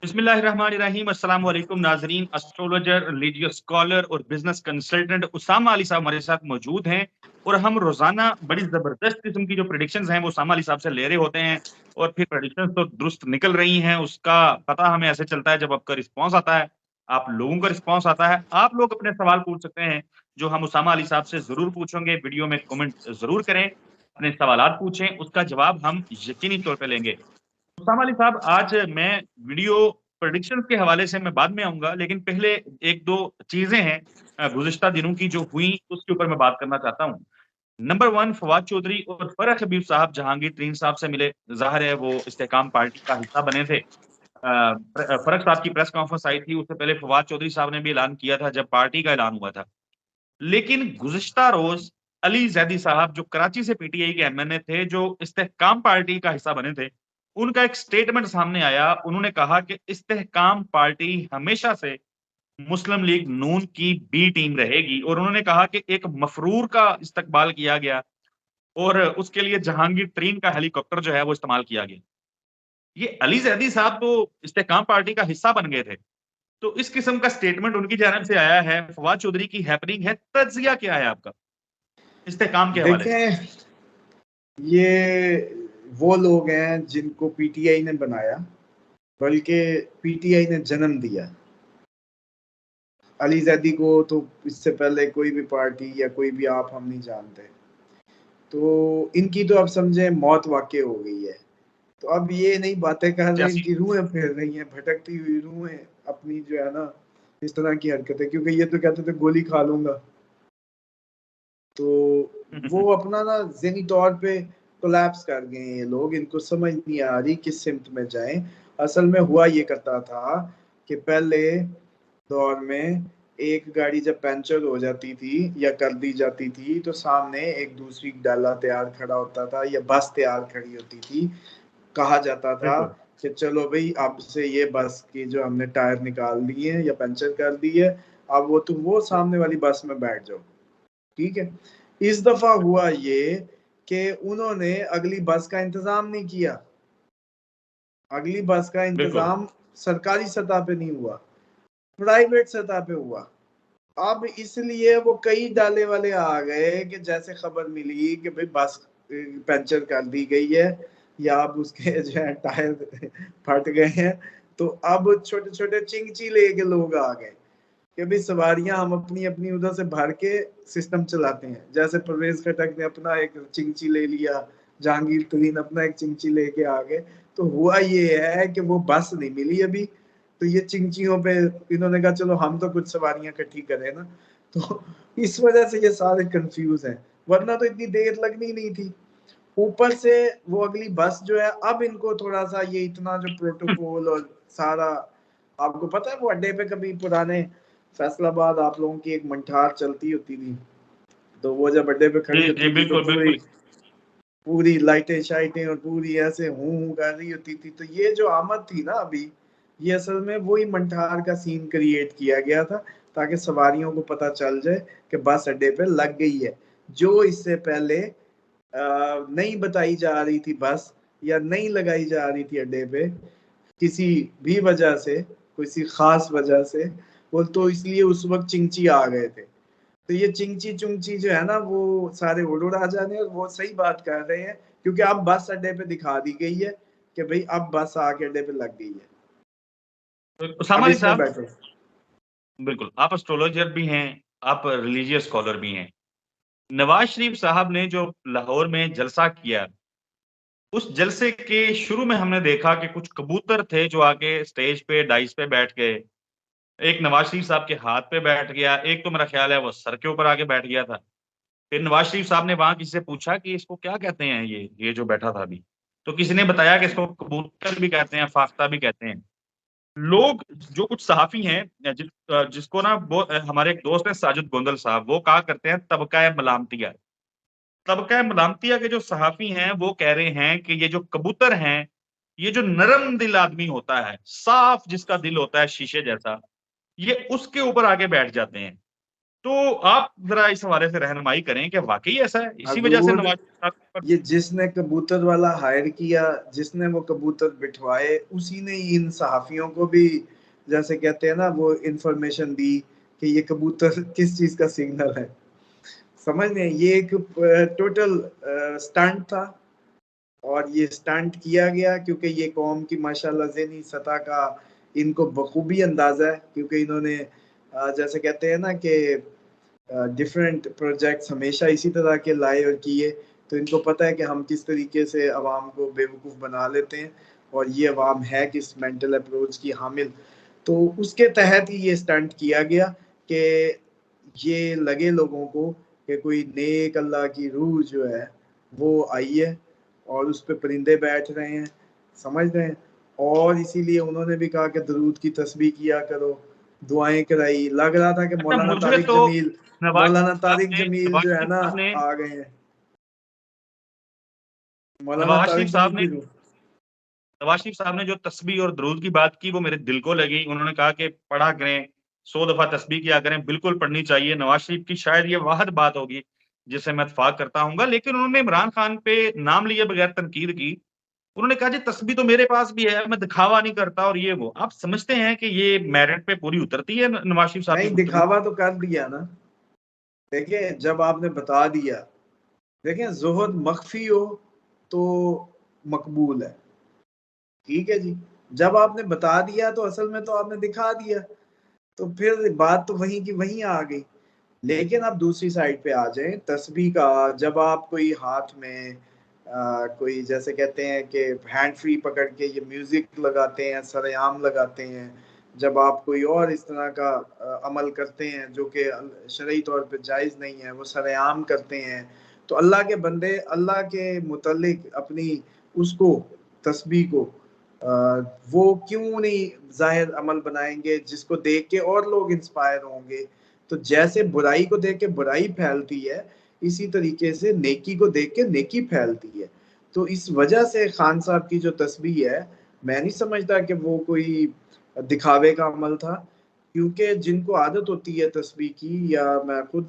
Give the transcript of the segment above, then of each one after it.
बिस्मिल्लाहिर्रहमानिर्रहीम। अस्सलाम वालेकुम नाजरीन। एस्ट्रोलॉजर, रिलीजियस स्कॉलर और बिजनेस कंसल्टेंट उसामा अली साहब हमारे साथ मौजूद हैं और हम रोजाना बड़ी जबरदस्त किस्म की जो प्रेडिक्शंस हैं वो उसामा अली साहब से ले रहे होते हैं और फिर प्रेडिक्शंस तो दुरुस्त निकल रही हैं। उसका पता हमें ऐसे चलता है जब आपका रिस्पॉन्स आता है, आप लोगों का रिस्पॉन्स आता है। आप लोग अपने सवाल पूछ सकते हैं जो हम उसामा अली साहब से जरूर पूछेंगे। वीडियो में कमेंट जरूर करें, अपने सवालात पूछें, उसका जवाब हम यकीनी तौर पे लेंगे। उसामा अली साहब, आज मैं वीडियो प्रेडिक्शंस के हवाले से मैं बाद में आऊंगा, लेकिन पहले एक दो चीजें हैं गुज़िश्ता दिनों की जो हुई, उसके ऊपर मैं बात करना चाहता हूँ। नंबर वन, फवाद चौधरी और फरख हबीब साहब जहांगीर तरीन साहब से मिले। ज़ाहिर है वो इस्तेहकाम पार्टी का हिस्सा बने थे। फरख साहब की प्रेस कॉन्फ्रेंस आई थी, उससे पहले फवाद चौधरी साहब ने भी ऐलान किया था जब पार्टी का ऐलान हुआ था। लेकिन गुज़िश्ता रोज अली जैदी साहब जो कराची से पीटीआई के एमएनए थे, जो इस्तेहकाम पार्टी का हिस्सा बने थे, उनका एक स्टेटमेंट सामने आया। उन्होंने कहा कि इस्तेहकाम पार्टी हमेशा से मुस्लिम लीग नून की बी टीम रहेगी और उन्होंने कहा कि एक मफरूर का इस्तकबाल किया गया और उसके लिए जहांगीर तरीन का हेलीकॉप्टर जो है वो इस्तेमाल किया गया। ये अली जैदी साहब तो इस्तेहकाम पार्टी का हिस्सा बन गए थे, तो इस किस्म का स्टेटमेंट उनकी जानब से आया है। फवाद चौधरी की हैपनिंग है, तज्जिया क्या है आपका इस्तेहकाम के हवाले से? देखें, ये वो लोग हैं जिनको पीटीआई ने बनाया, बल्कि पीटीआई ने जन्म दिया। अली जैदी को तो इससे पहले कोई भी पार्टी या कोई भी आप हम नहीं जानते। तो इनकी तो अब समझे मौत वाक़ई हो गई है। तो अब ये नई बातें कर रहे हैं, सियासी। इनकी रूहें फिर रही हैं, भटकती हुई रूहें अपनी जो है ना, इस तरह की हरकतें, क्योंकि ये तो कहते थे गोली खा लूंगा। तो वो अपना ना ज़हनी तौर पे कोलैप्स कर गए हैं ये लोग, इनको समझ नहीं आ रही किस सिमत में जाएं। असल में हुआ ये करता था कि पहले दौर में एक गाड़ी जब पंचर हो जाती थी या कर दी जाती थी तो सामने एक दूसरी डाला तैयार खड़ा होता था या बस तैयार खड़ी होती थी। कहा जाता था बिल्कुल। कि चलो भाई, अब से ये बस की जो हमने टायर निकाल दिए हैं या पंचर कर दी है, अब वो तुम वो सामने वाली बस में बैठ जाओ। ठीक है। इस दफा हुआ ये कि उन्होंने अगली बस का इंतजाम नहीं किया। अगली बस का बिल्कुल। इंतजाम सरकारी सतह पे नहीं हुआ, प्राइवेट सतह पे हुआ। अब इसलिए वो कई डाले वाले आ गए कि जैसे खबर मिली कि भाई बस पंचर कर दी गई है या अब उसके जो है टायर फट गए हैं, तो अब छोटे छोटे चिंगची लेके लोग आ गए कि भाई सवारियां हम अपनी अपनी उधर से भर के सिस्टम चलाते हैं। जैसे परवेज खटक ने अपना एक चिंगची ले लिया, जहांगीर तरीन अपना एक चिंगची लेके आ गए। तो हुआ ये है कि वो बस नहीं मिली अभी, तो ये चिंगचियों पे इन्होंने कहा चलो हम तो कुछ सवारियां इकट्ठी करें ना। तो इस वजह से ये सारे कंफ्यूज हैं, वरना तो इतनी देर लगनी नहीं थी। ऊपर से वो अगली बस जो है, अब इनको थोड़ा सा ये इतना जो प्रोटोकॉल और सारा, आपको पता है वो अड्डे पे कभी पुराने फैसलाबाद आप लोगों की एक मंठार चलती होती थी, तो वो जब अड्डे पे जी खड़ी जी, होती थी तो बिल्कुल पूरी बिल्कुल। पूरी लाइटें शाइटें और पूरी ऐसे हूं कर रही होती थी। तो ये जो आमद थी ना अभी, ये असल में वही मंठार का सीन क्रिएट किया गया था, ताकि सवारियों को पता चल जाए कि बस अड्डे पे लग गई है। जो इससे पहले नहीं बताई जा रही थी बस, या नहीं लगाई जा रही थी अड्डे पे किसी भी वजह से, किसी खास वजह से, वो तो इसलिए उस वक्त चिंची आ गए थे। तो ये चिंची चुंची जो है ना, वो सारे उड़ आ जाने, और वो सही बात कर रहे हैं, क्योंकि अब बस अड्डे पे दिखा दी गई है कि भाई अब बस आके अड्डे पे लग गई है, तो उसामा अब अली इसमें साहब, बैठो। बिल्कुल, आप एस्ट्रोलॉजर भी हैं, आप रिलीजियस स्कॉलर भी हैं। नवाज शरीफ साहब ने जो लाहौर में जलसा किया, उस जलसे के शुरू में हमने देखा कि कुछ कबूतर थे जो आके स्टेज पे डाइस पे बैठ गए। एक नवाज शरीफ साहब के हाथ पे बैठ गया, एक तो मेरा ख्याल है वो सर के ऊपर आके बैठ गया था। फिर नवाज शरीफ साहब ने वहां किसी से पूछा कि इसको क्या कहते हैं, ये जो बैठा था अभी, तो किसी ने बताया कि इसको कबूतर भी कहते हैं, फाख्ता भी कहते हैं। लोग, जो कुछ सहाफी हैं, जिसको ना वो हमारे एक दोस्त है साजिद गोंदल साहब, वो कहा करते हैं तबका मलामतिया। तबका मलामतिया के जो सहाफी हैं वो कह रहे हैं कि ये जो कबूतर हैं, ये जो नरम दिल आदमी होता है, साफ जिसका दिल होता है शीशे जैसा, ये उसके ऊपर आके बैठ जाते हैं। तो आप जरा इस हवाले से रहनुमाई करें कि वाकई ऐसा है, इसी वजह से हजूर, नवाज शरीफ साहब पर ये जिसने कबूतर वाला हायर किया, जिसने वो कबूतर बिठवाए, उसी ने इन सहाफियों को भी जैसे कहते हैं ना वो इंफॉर्मेशन दी कि ये कबूतर किस चीज का सिग्नल है। समझ रहे हैं, ये एक टोटल स्टंट था और ये स्टंट किया गया क्योंकि ये कौम की माशाल्लाह ज़हनी सतह का इनको बखूबी अंदाजा है, क्योंकि इन्होंने जैसे कहते हैं ना कि डिफरेंट प्रोजेक्ट्स हमेशा इसी तरह के लाए और किए, तो इनको पता है कि हम किस तरीके से अवाम को बेवकूफ़ बना लेते हैं और ये अवाम है किस मेंटल अप्रोच की हामिल। तो उसके तहत ही ये स्टंट किया गया कि ये लगे लोगों को कि कोई नेक अल्लाह की रूह जो है वो आई है और उस पे परिंदे बैठ रहे हैं, समझ रहे हैं। और इसीलिए उन्होंने भी कहा कि दरूद की तस्बीह किया करो, दुआएं कराई। लग रहा था कि अच्छा मौलाना मुझे तारिक तो जमील मौलाना तारिक जमील नवाज जो है शरीफ ना साहब ने आ गए हैं, मौलाना नवाज तारिक शरीफ जमील साहब ने की रूह। नवाज शरीफ साहब ने जो तस्बीह और दरूद की बात की वो मेरे दिल को लगी। उन्होंने कहा कि पढ़ा करें, 100 दफा तस्बीह किया करें, बिल्कुल पढ़नी चाहिए। नवाज शरीफ की शायद ये वाहिद बात होगी जिससे मैं इत्फाक करता हूँ। लेकिन उन्होंने इमरान खान पे नाम लिए बगैर तनकीद की। उन्होंने कहा जी तस्बीह तो मेरे पास भी है, मैं दिखावा नहीं करता और ये वो। आप समझते हैं कि ये मेरिट पे पूरी उतरती है नवाज शरीफ साहब की नहीं, गुफ्तगू? दिखावा तो कर दिया ना। देखिए, जब आपने बता दिया, देखिए ज़ुहद मख्फी हो तो मकबूल है, ठीक है जी। जब आपने बता दिया तो असल में तो आपने दिखा दिया, तो फिर बात तो वहीं की वहीं आ गई। लेकिन आप दूसरी साइड पे आ जाएं, तस्बीह का जब आप कोई हाथ में कोई जैसे कहते हैं कि हैंड फ्री पकड़ के ये म्यूजिक लगाते हैं, सरेआम लगाते हैं, जब आप कोई और इस तरह का अमल करते हैं जो कि शरई तौर पे जायज़ नहीं है, वो सरेआम करते हैं, तो अल्लाह के बंदे अल्लाह के मुतल्लिक अपनी उसको तस्बीह को वो क्यों नहीं ज़ाहिर अमल बनाएंगे जिसको देख के और लोग इंस्पायर होंगे। तो जैसे बुराई को देख के बुराई फैलती है, इसी तरीके से नेकी को देख के नेकी फैलती है। तो इस वजह से खान साहब की जो तस्बीह है, मैं नहीं समझता कि वो कोई दिखावे का अमल था, क्योंकि जिनको आदत होती है तस्बीह की, या मैं खुद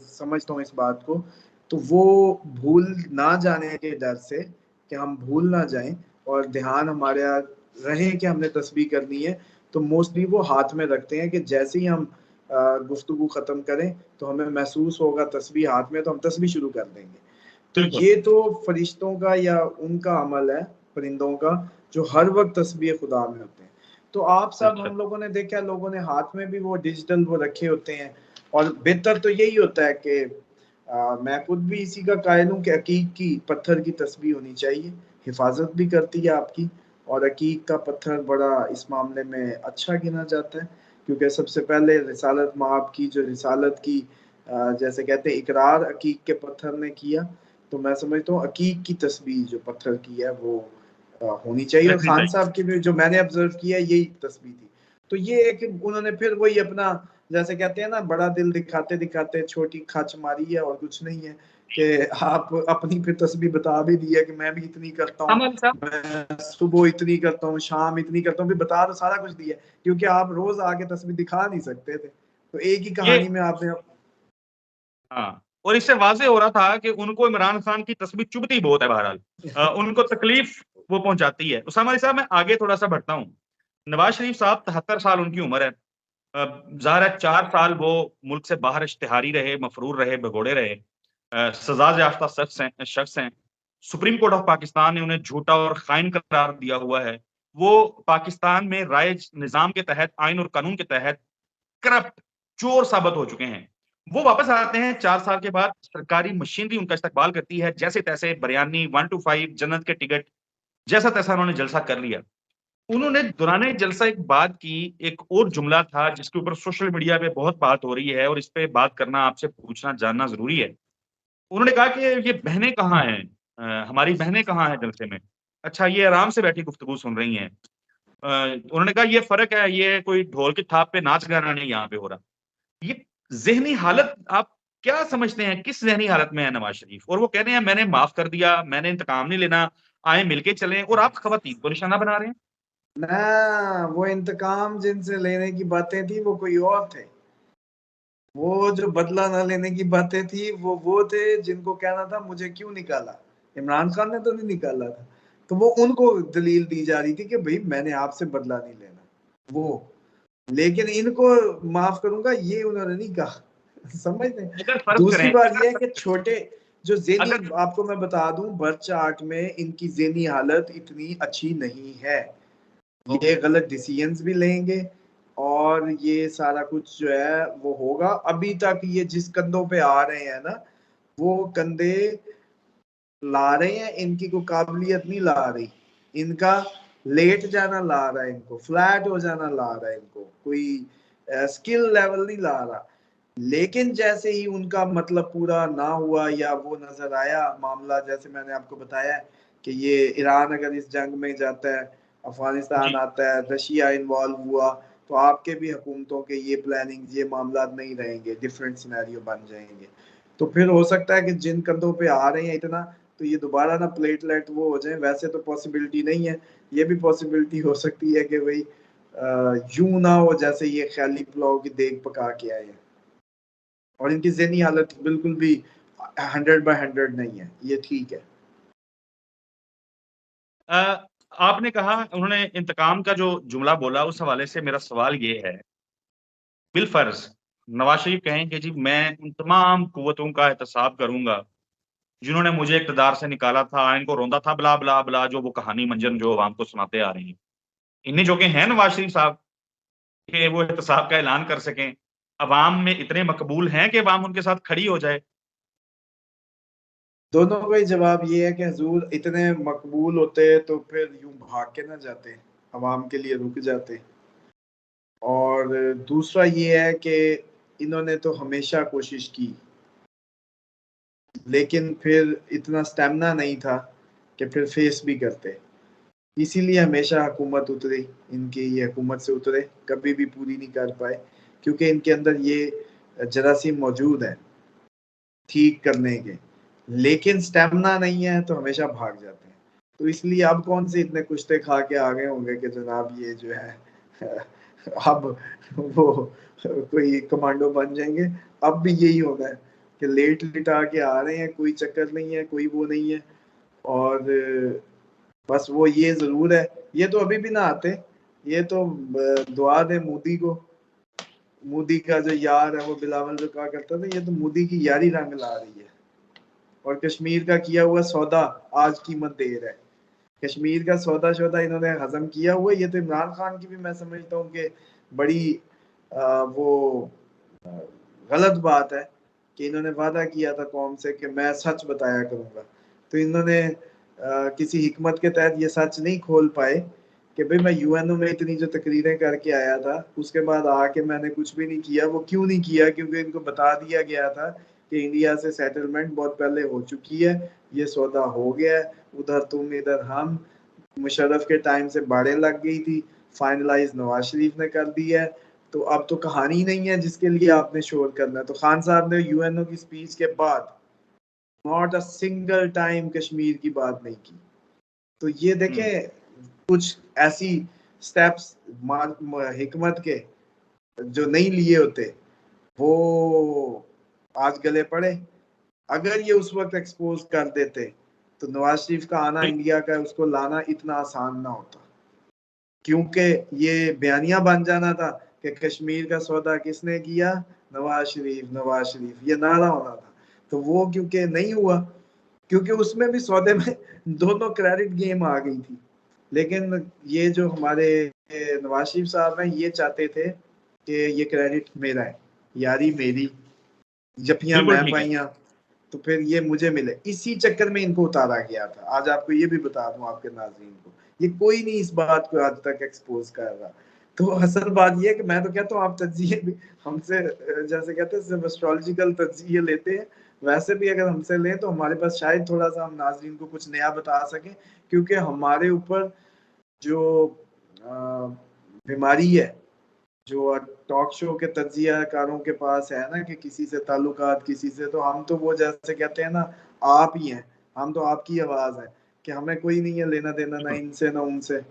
समझता हूँ इस बात को, तो वो भूल ना जाने के डर से कि हम भूल ना जाएं और ध्यान हमारा रहे कि हमने तस्बीह करनी है, तो मोस्टली वो हाथ में रखते हैं कि जैसे ही हम गुफ्तगू ख़त्म करें तो हमें महसूस होगा तस्बीह हाथ में, तो हम तस्बीह शुरू कर देंगे। तो बिल्कुल। ये तो फरिश्तों का या उनका अमल है, परिंदों का, जो हर वक्त तस्बीह खुदा में होते हैं। तो आप सब अच्छा। हम लोगों ने देखा, लोगों ने हाथ में भी वो डिजिटल वो रखे होते हैं, और बेहतर तो यही होता है कि मैं खुद भी इसी का कायल हूँ कि अकीक की पत्थर की तस्बीह होनी चाहिए, हिफाजत भी करती है आपकी, और अकीक का पत्थर बड़ा इस मामले में अच्छा गिना जाता है, क्योंकि सबसे पहले रिसालत माब की जो रिसालत की जैसे कहते हैं इकरार अकीक के पत्थर ने किया, तो मैं समझता हूँ अकीक की तस्बीह जो पत्थर की है वो होनी चाहिए। और रखनी खान चाहिए। साहब की भी जो मैंने ऑब्जर्व किया यही तस्बीह थी। तो ये है कि उन्होंने फिर वही अपना जैसे कहते हैं ना बड़ा दिल दिखाते दिखाते छोटी खाच मारी है, और कुछ नहीं है कि आप अपनी फिर तस्बीह बता भी दी है कि मैं भी इतनी करता हूँ, अमल साहब। मैं सुबह इतनी करता हूँ, शाम इतनी करता हूँ, फिर बता तो सारा कुछ दिया, क्योंकि आप रोज आके तस्बीह दिखा नहीं सकते थे, तो एक ही ये कहानी में आपने। हाँ, और इससे वाज़ेह हो रहा था कि उनको इमरान खान की तस्बीह चुभती बहुत है बहरहाल। उनको तकलीफ वो पहुंचाती है। उसामा अली साहब, मैं आगे थोड़ा-सा बढ़ता हूँ। नवाज शरीफ साहब 73 साल उनकी उम्र है। ज़ाहिर है 4 साल वो मुल्क से बाहर इश्तिहारी रहे, मफरूर रहे, भगोड़े रहे। सज़ा याफ्ता शख्स हैं। सुप्रीम कोर्ट ऑफ पाकिस्तान ने उन्हें झूठा और खाइन करार दिया हुआ है। वो पाकिस्तान में राइज निज़ाम के तहत, आइन और कानून के तहत करप्ट, चोर साबित हो चुके हैं। वो वापस आते हैं 4 साल के बाद, सरकारी मशीनरी उनका इस्तकबाल करती है, जैसे-तैसे बरयानी 1 टू 5 जन्नत के टिकट, जैसा-तैसा उन्होंने जलसा कर लिया। उन्होंने दौरान जलसा एक बात की, एक और जुमला था जिसके ऊपर सोशल मीडिया पे बहुत बात हो रही है और इस पे बात करना, आपसे पूछना, जानना ज़रूरी है। उन्होंने कहा कि ये बहनें कहाँ हैं? हमारी बहनें कहाँ हैं जलसे में? अच्छा, ये आराम से बैठी गुफ्तगू सुन रही हैं। उन्होंने कहा ये फ़र्क है, ये कोई ढोल की थाप पे नाच-गाना नहीं यहाँ पे हो रहा। ये ज़हनी हालत आप क्या समझते हैं? किस ज़हनी हालत में है नवाज़ शरीफ? और वो कह रहे हैं मैंने माफ़ कर दिया, मैंने इंतकाम नहीं लेना, आएँ मिलके चलें, और आप ख़वातीन को निशाना बना रहे हैं। ना, वो इंतकाम जिनसे लेने की बातें थी वो कोई और थे। वो जो बदला ना लेने की बातें थी, वो थे जिनको कहना था मुझे क्यों निकाला, इमरान खान ने तो नहीं निकाला था, तो वो उनको दलील दी जा रही थी कि भाई मैंने आपसे बदला नहीं लेना वो, लेकिन इनको माफ करूंगा ये उन्होंने नहीं कहा। समझ रहे? अगर फर्ज दूसरी करें, बात यह है कि छोटे जो ज़ेनी, अगर आपको मैं बता दूं बर्थ चार्ट में इनकी ज़ेनी हालत इतनी अच्छी नहीं है, ये ओके, गलत डिसीजंस भी लेंगे और ये सारा कुछ जो है वो होगा। अभी तक ये जिस कंधों पे आ रहे हैं ना, वो कंधे ला रहे हैं, इनकी कोई काबिलियत नहीं ला रही, इनका लेट जाना ला रहा है, इनको फ्लैट हो जाना ला रहा है, इनको कोई स्किल लेवल नहीं ला रहा। लेकिन जैसे ही उनका मतलब पूरा ना हुआ या वो नजर आया मामला, जैसे मैंने आपको बताया कि ये ईरान अगर इस जंग में जाता है, अफगानिस्तान जी, आता है, रशिया इन्वॉल्व हुआ, तो आपके भी हुकूमतों के ये प्लानिंग, ये मामला नहीं रहेंगे, डिफरेंट सिनेरियो बन जाएंगे। तो फिर हो सकता है कि जिन कंधों पे आ रहे हैं इतना, तो ये दोबारा ना प्लेटलेट वो हो जाए। वैसे तो पॉसिबिलिटी नहीं है, ये भी पॉसिबिलिटी हो सकती है कि भाई यूं ना हो जैसे ये ख्याली पुलाव की देग पका के आए हैं, और इनकी ज़हनी हालत बिल्कुल भी 100/100 नहीं है, ये ठीक है। अ, आपने कहा, उन्होंने इंतकाम का जो जुमला बोला, उस हवाले से मेरा सवाल ये है, बिलफ़र्ज़ नवाज़ शरीफ कहें कि जी मैं उन तमाम कुव्वतों का एहतसाब करूँगा, जिन्होंने मुझे इक़्तिदार से निकाला था, इनको रौंदा था, ब्ला, ब्ला, ब्ला, जो वो कहानी मंजन जो अवाम को सुनाते आ रहे हैं। इन्हीं जोगे हैं नवाज़ शरीफ साहब कि वो एहतसाब का ऐलान कर सकें? अवाम में इतने मकबूल हैं कि अवाम उनके साथ खड़ी हो जाए? दोनों का ही जवाब ये है कि हजूर इतने मकबूल होते तो फिर यूं भाग के ना जाते, अवाम के लिए रुक जाते। और दूसरा ये है कि इन्होंने तो हमेशा कोशिश की, लेकिन फिर इतना स्टेमिना नहीं था कि फिर फेस भी करते, इसीलिए हमेशा हुकूमत उतरी, इनकी ये हुकूमत से उतरे, कभी भी पूरी नहीं कर पाए, क्योंकि इनके अंदर ये जरासीम मौजूद है ठीक करने के, लेकिन स्टेमिना नहीं है तो हमेशा भाग जाते हैं। तो इसलिए अब कौन से इतने कुश्ते खा के आ गए होंगे कि जनाब ये जो है अब वो कोई कमांडो बन जाएंगे। अब भी यही होना है कि लेट लिटा के आ रहे हैं, कोई चक्कर नहीं है, कोई वो नहीं है। और बस वो ये जरूर है, ये तो अभी भी ना आते, ये तो दुआ दे मोदी को, मोदी का जो यार है वो बिलावल जो कहा करता था, ये तो मोदी की यारी रंग ला रही है। और कश्मीर का किया हुआ सौदा आज कीमत दे रहा है, कश्मीर का सौदा शौदा इन्होंने हजम किया हुआ। ये तो इमरान खान की भी मैं समझता हूँ कि बड़ी वो अ, गलत बात है कि इन्होंने वादा किया था कौम से कि मैं सच बताया करूंगा, तो इन्होंने किसी हिकमत के तहत ये सच नहीं खोल पाए कि भाई मैं यूएनओ में इतनी जो तकरीरें करके आया था, उसके बाद आके मैंने कुछ भी नहीं किया। वो क्यों नहीं किया? क्योंकि इनको बता दिया गया था कि इंडिया से सेटलमेंट बहुत पहले हो चुकी है, ये सौदा हो गया है, उधर तुम इधर हम, मुशर्रफ के टाइम से बाड़े लग गई थी, फाइनलाइज नवाज शरीफ ने कर दिया है, तो अब तो कहानी नहीं है जिसके लिए आपने शोर करना है। तो खान साहब ने यूएनओ की स्पीच के बाद not a single time Kashmir की बात नहीं की। तो ये हुँ, देखें, कुछ ऐसी स्टेप्स हिकमत के जो नहीं लिए होते, वो आज गले पड़े। अगर ये उस वक्त एक्सपोज कर देते, तो नवाज शरीफ का आना बिल इंडिया का, उसको लाना इतना आसान ना होता, क्योंकि ये बयानिया बन जाना था कि कश्मीर का सौदा किसने किया, नवाज शरीफ, नवाज शरीफ, ये नारा होना था। तो वो क्योंकि नहीं हुआ, क्योंकि उसमें भी सौदे में दोनों क्रेडिट गेम आ गई थी। लेकिन ये जो हमारे नवाज शरीफ साहब हैं, ये चाहते थे कि ये क्रेडिट मेरा है, यारी मेरी, जफियां बिल्कुल मैं ठीक है। पाइयां, तो फिर ये मुझे मिले, इसी चक्कर में इनको उतारा गया था। आज आपको ये भी बता दूं, आपके नाज़रीन को, ये कोई नहीं इस बात को आज तक एक्सपोज कर रहा। तो असल बात ये है कि मैं तो कहता हूँ आप तज्जिए भी हमसे जैसे कहते हैं सिर्फ एस्ट्रोलॉजिकल तज्जिए लेते हैं, वैसे भी अगर हमसे लें तो हमारे पास शायद थोड़ा सा हम नाज़रीन को कुछ नया बता सकें, क्योंकि हमारे ऊपर जो बीमारी है, जो टॉक शो के तज्जियाकारों के पास है ना, कि किसी से ताल्लुकात, किसी से, तो हम तो वो जैसे कहते हैं ना, आप ही हैं, हम तो आपकी आवाज है, कि हमें कोई नहीं है लेना देना ना बिल्कुल। इनसे ना उनसे।